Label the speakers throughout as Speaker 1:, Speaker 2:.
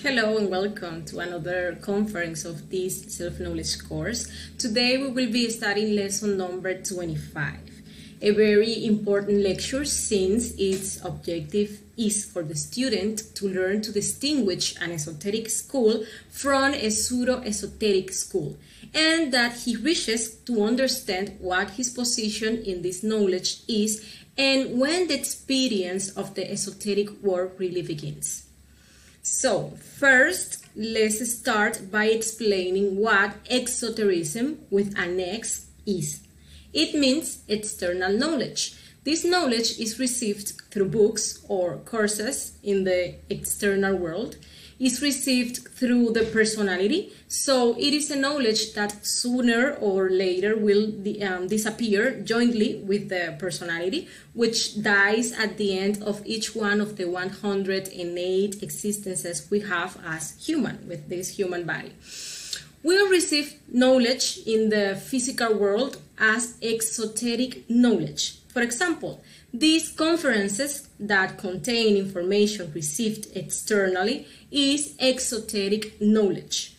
Speaker 1: Hello and welcome to another conference of this self-knowledge course. Today we will be studying lesson number 25, a very important lecture since its objective is for the student to learn to distinguish an esoteric school from a pseudo-esoteric school, and that he wishes to understand what his position in this knowledge is and when the experience of the esoteric world really begins. So, first, let's start by explaining what exotericism with an X is. It means external knowledge. This knowledge is received through books or courses in the external world. It's received through the personality, so it is a knowledge that sooner or later will disappear jointly with the personality, which dies at the end of each one of the 108 existences we have as human, with this human body. We'll receive knowledge in the physical world as exoteric knowledge. For example, these conferences that contain information received externally is exoteric knowledge.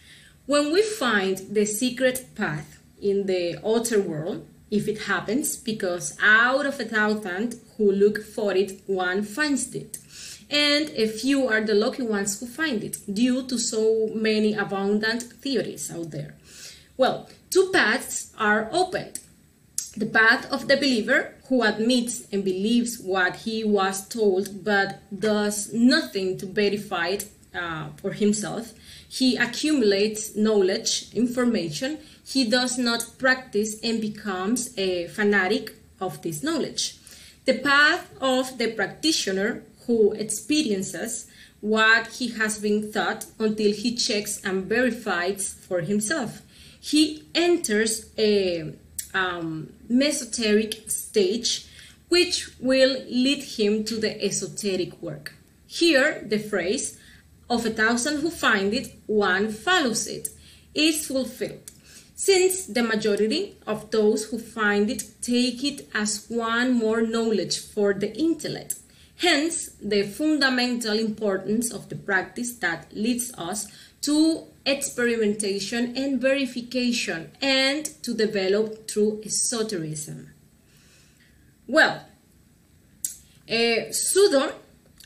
Speaker 1: When we find the secret path in the outer world, if it happens, because out of 1,000 who look for it, one finds it. And a few are the lucky ones who find it, due to so many abundant theories out there. Well, two paths are opened. The path of the believer, who admits and believes what he was told but does nothing to verify it for himself. He accumulates knowledge, information. He does not practice and becomes a fanatic of this knowledge. The path of the practitioner, who experiences what he has been taught until he checks and verifies for himself. He enters a mesoteric stage, which will lead him to the esoteric work. Here, the phrase, of 1,000 who find it, one follows it, is fulfilled, since the majority of those who find it take it as one more knowledge for the intellect. Hence, the fundamental importance of the practice that leads us to experimentation and verification and to develop through esotericism. Well, pseudo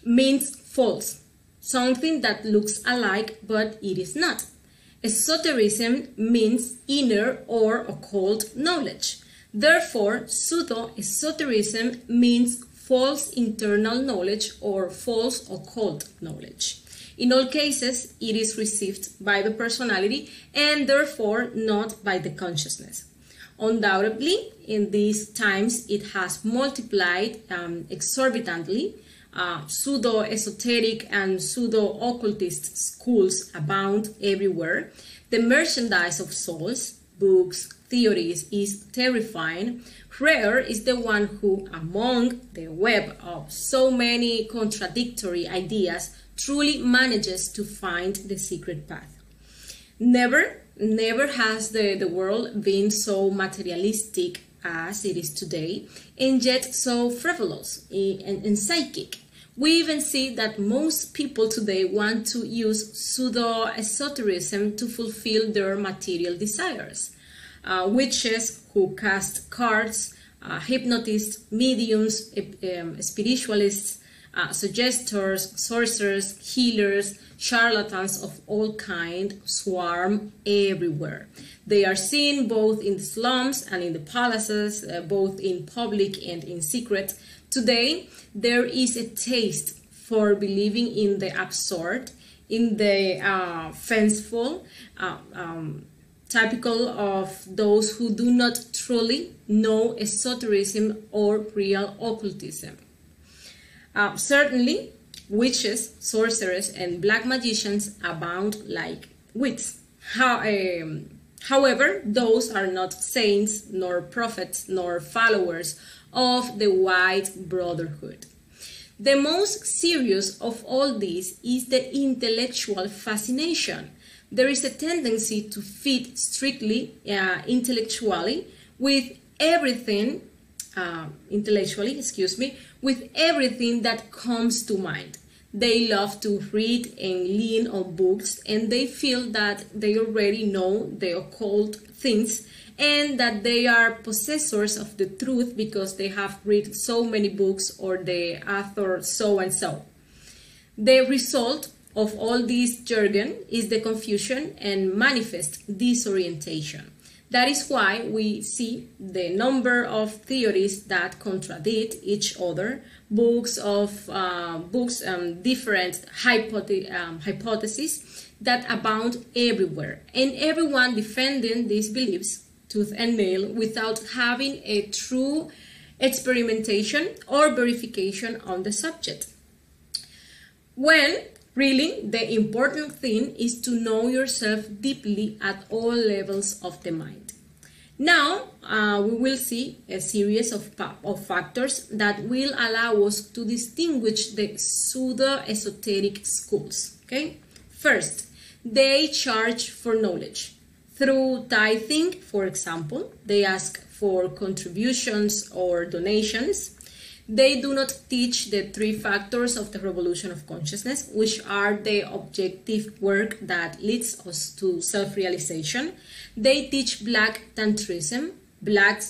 Speaker 1: means false, something that looks alike but it is not. Esotericism means inner or occult knowledge. Therefore, pseudo-esotericism means false internal knowledge or false occult knowledge. In all cases, it is received by the personality and therefore not by the consciousness. Undoubtedly, in these times, it has multiplied exorbitantly. Pseudo-esoteric and pseudo-occultist schools abound everywhere. The merchandise of souls, books, theories is terrifying. Rare is the one who, among the web of so many contradictory ideas, truly manages to find the secret path. Never has the world been so materialistic as it is today, and yet so frivolous and psychic. We even see that most people today want to use pseudo-esotericism to fulfill their material desires. Witches who cast cards, hypnotists, mediums, spiritualists, suggestors, sorcerers, healers, charlatans of all kinds swarm everywhere. They are seen both in the slums and in the palaces, both in public and in secret. Today, there is a taste for believing in the absurd, in the fanciful, typical of those who do not truly know esotericism or real occultism. Certainly, witches, sorcerers, and black magicians abound like weeds. However, those are not saints, nor prophets, nor followers of the white brotherhood. The most serious of all this is the intellectual fascination. There is a tendency to fit strictly intellectually with everything with everything that comes to mind. They love to read and lean on books, and they feel that they already know the occult things and that they are possessors of the truth because they have read so many books or the author so and so. The result of all this jargon is the confusion and manifest disorientation. That is why we see the number of theories that contradict each other, different hypotheses that abound everywhere, and everyone defending these beliefs tooth and nail without having a true experimentation or verification on the subject. When really the important thing is to know yourself deeply at all levels of the mind. Now we will see a series of factors that will allow us to distinguish the pseudo-esoteric schools. Okay? First, they charge for knowledge. Through tithing, for example, they ask for contributions or donations. They do not teach the 3 factors of the revolution of consciousness, which are the objective work that leads us to self-realization. They teach black tantrism, black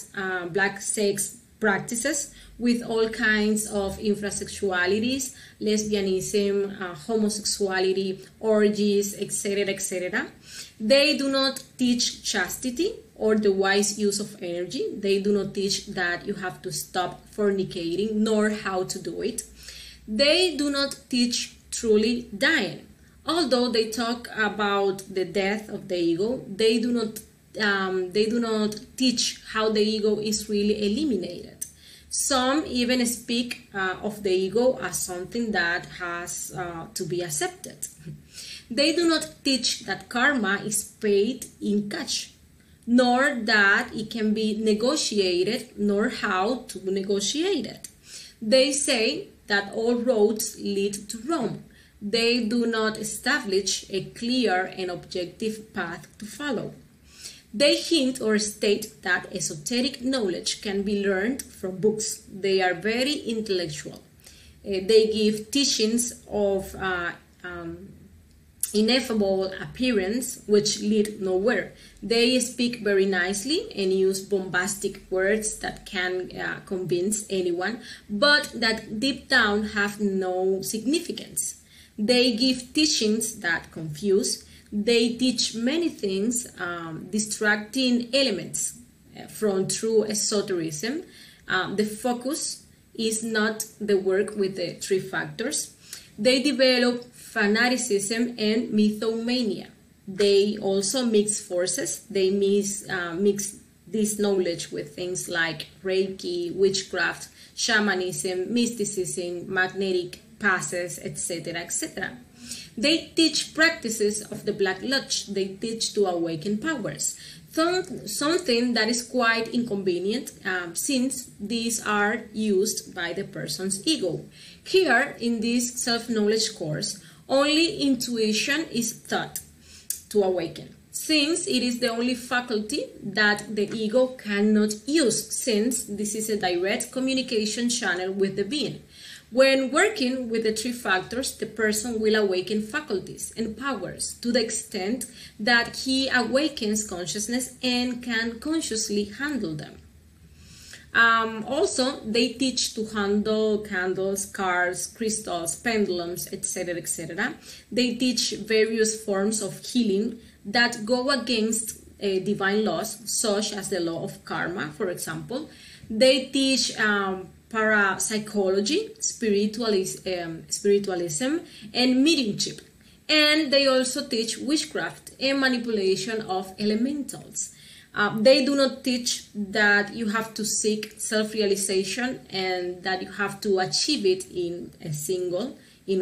Speaker 1: sex practices with all kinds of infrasexualities, lesbianism, homosexuality, orgies, etc., etc. They do not teach chastity or the wise use of energy. They do not teach that you have to stop fornicating, nor how to do it. They do not teach truly dying. Although they talk about the death of the ego, they do not teach how the ego is really eliminated. Some even speak of the ego as something that has to be accepted. They do not teach that karma is paid in cash, nor that it can be negotiated, nor how to negotiate it. They say that all roads lead to Rome. They do not establish a clear and objective path to follow. They hint or state that esoteric knowledge can be learned from books. They are very intellectual. They give teachings of ineffable appearance which lead nowhere. They speak very nicely and use bombastic words that can convince anyone, but that deep down have no significance. They give teachings that confuse. They teach many things, distracting elements from true esotericism. The focus is not the work with the 3 factors. They develop fanaticism and mythomania. They also mix forces. They mix this knowledge with things like Reiki, witchcraft, shamanism, mysticism, magnetic passes, etc., etc. They teach practices of the Black Lodge. They teach to awaken powers. Something that is quite inconvenient since these are used by the person's ego. Here, in this self-knowledge course, only intuition is taught to awaken, since it is the only faculty that the ego cannot use, since this is a direct communication channel with the being. When working with the 3 factors, the person will awaken faculties and powers to the extent that he awakens consciousness and can consciously handle them. Also, they teach to handle candles, cards, crystals, pendulums, etc., etc. They teach various forms of healing that go against divine laws, such as the law of karma, for example. They teach parapsychology, spiritualism, and mediumship. And they also teach witchcraft and manipulation of elementals. They do not teach that you have to seek self-realization and that you have to achieve it in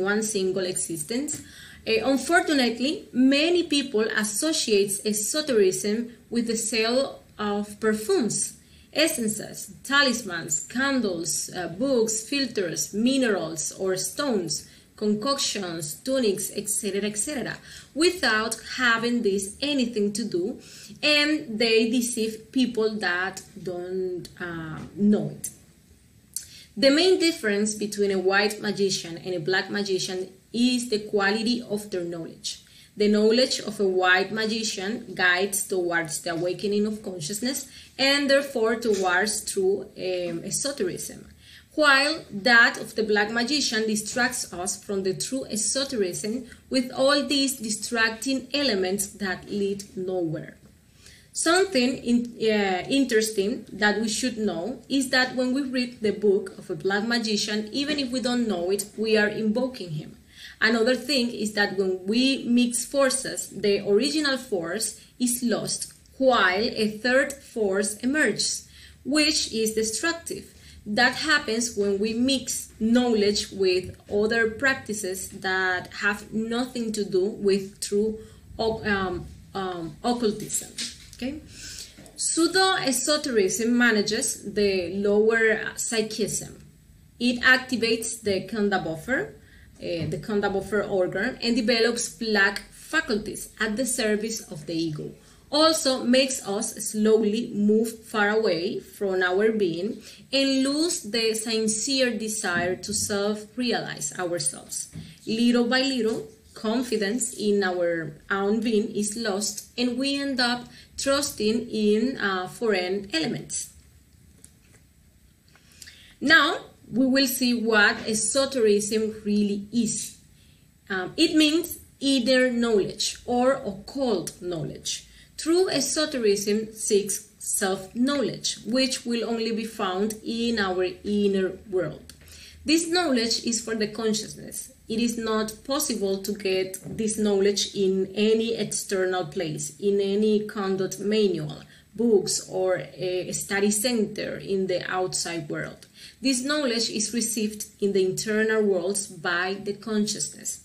Speaker 1: one single existence. Unfortunately, many people associate esotericism with the sale of perfumes, essences, talismans, candles, books, filters, minerals or stones, concoctions, tunics, etc., etc., without having this anything to do, and they deceive people that don't know it. The main difference between a white magician and a black magician is the quality of their knowledge. The knowledge of a white magician guides towards the awakening of consciousness and therefore towards true esotericism, while that of the black magician distracts us from the true esotericism with all these distracting elements that lead nowhere. Something interesting that we should know is that when we read the book of a black magician, even if we don't know it, we are invoking him. Another thing is that when we mix forces, the original force is lost, while a third force emerges, which is destructive. That happens when we mix knowledge with other practices that have nothing to do with true occultism. Okay? Pseudo-Esotericism manages the lower psychism. It activates the Kunda buffer organ, and develops black faculties at the service of the ego. Also makes us slowly move far away from our being and lose the sincere desire to self-realize ourselves. Little by little, confidence in our own being is lost, and we end up trusting in foreign elements. Now, we will see what esotericism really is. It means inner knowledge or occult knowledge. True esotericism seeks self-knowledge, which will only be found in our inner world. This knowledge is for the consciousness. It is not possible to get this knowledge in any external place, in any conduct manual, books, or a study center in the outside world. This knowledge is received in the internal worlds by the consciousness.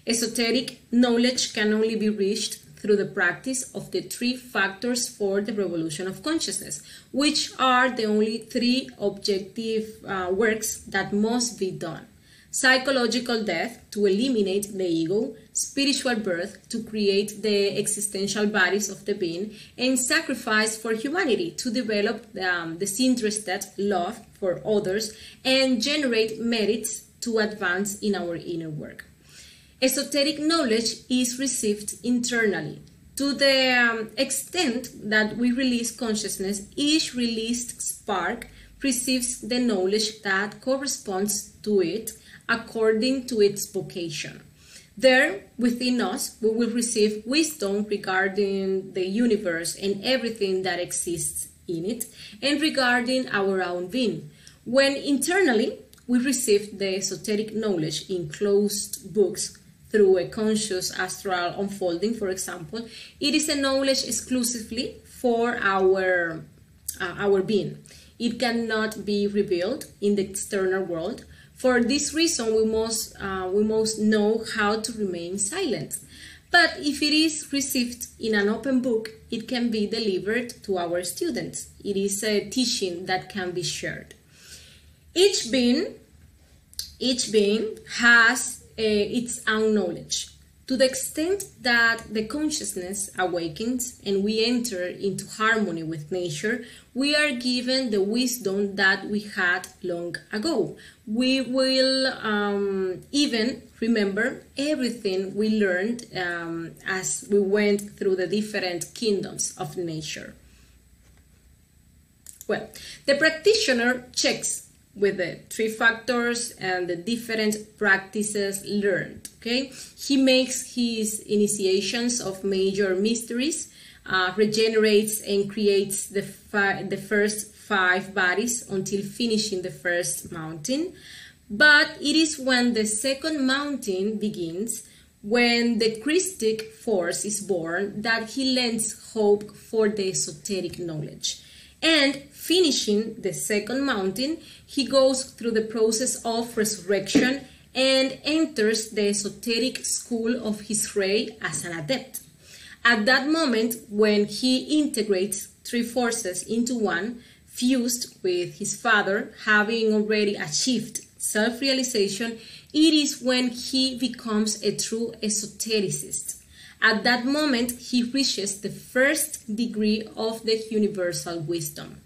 Speaker 1: Esoteric knowledge can only be reached through the practice of the three factors for the revolution of consciousness, which are the only three objective works that must be done. Psychological death to eliminate the ego, spiritual birth to create the existential bodies of the being, and sacrifice for humanity to develop disinterested love for others and generate merits to advance in our inner work. Esoteric knowledge is received internally. To the extent that we release consciousness, each released spark receives the knowledge that corresponds to it according to its vocation. There, within us, we will receive wisdom regarding the universe and everything that exists in it, and regarding our own being. When internally we receive the esoteric knowledge in closed books through a conscious astral unfolding, for example, it is a knowledge exclusively for our being. It cannot be revealed in the external world. For this reason, we must know how to remain silent. But if it is received in an open book, it can be delivered to our students. It is a teaching that can be shared. Each being has its own knowledge. To the extent that the consciousness awakens and we enter into harmony with nature, we are given the wisdom that we had long ago. We will even remember everything we learned as we went through the different kingdoms of nature. Well, the practitioner checks with the three factors and the different practices learned. Okay, he makes his initiations of major mysteries, regenerates and creates the first 5 bodies until finishing the first mountain. But it is when the second mountain begins, when the Christic force is born, that he lends hope for the esoteric knowledge. And finishing the second mountain, he goes through the process of resurrection and enters the esoteric school of his ray as an adept. At that moment, when he integrates 3 forces into one, fused with his father, having already achieved self-realization, it is when he becomes a true esotericist. At that moment, he reaches the first degree of the universal wisdom.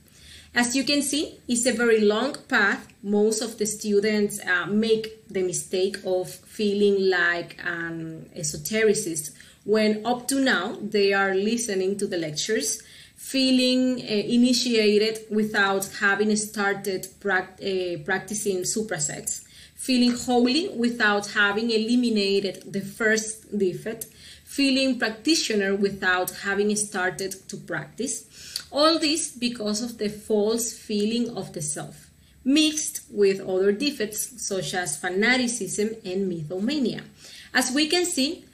Speaker 1: As you can see, it's a very long path. Most of the students make the mistake of feeling like an esotericist when up to now they are listening to the lectures, feeling initiated without having started practicing suprasets, feeling holy without having eliminated the first defect, feeling practitioner without having started to practice. All this because of the false feeling of the self, mixed with other defects such as fanaticism and mythomania. As we can see,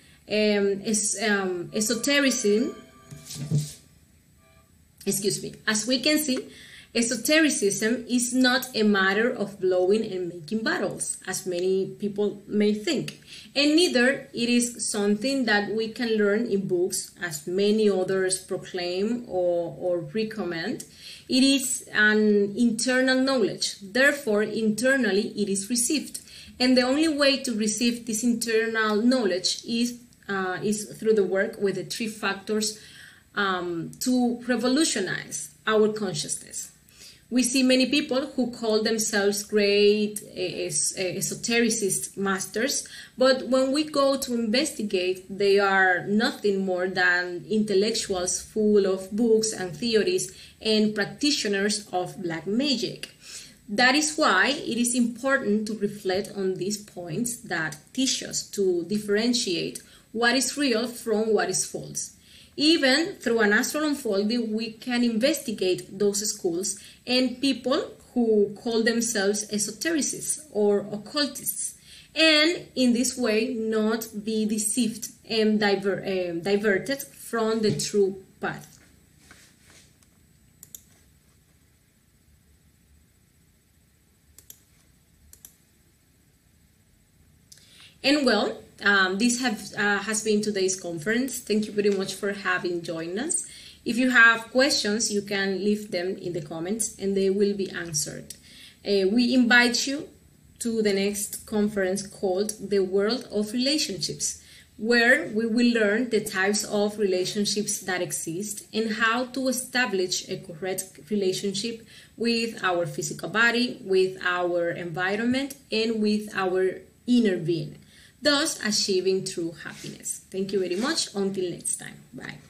Speaker 1: esotericism is not a matter of blowing and making battles, as many people may think, and neither it is something that we can learn in books, as many others proclaim or recommend. It is an internal knowledge, therefore internally it is received, and the only way to receive this internal knowledge is through the work with the three factors to revolutionize our consciousness. We see many people who call themselves great esotericist masters, but when we go to investigate, they are nothing more than intellectuals full of books and theories and practitioners of black magic. That is why it is important to reflect on these points that teach us to differentiate what is real from what is false. Even through an astral unfolding, we can investigate those schools and people who call themselves esotericists or occultists, and in this way not be deceived and diverted from the true path. And well, this has been today's conference. Thank you very much for having joined us. If you have questions, you can leave them in the comments and they will be answered. We invite you to the next conference called The World of Relationships, where we will learn the types of relationships that exist and how to establish a correct relationship with our physical body, with our environment, and with our inner being, thus achieving true happiness. Thank you very much. Until next time. Bye.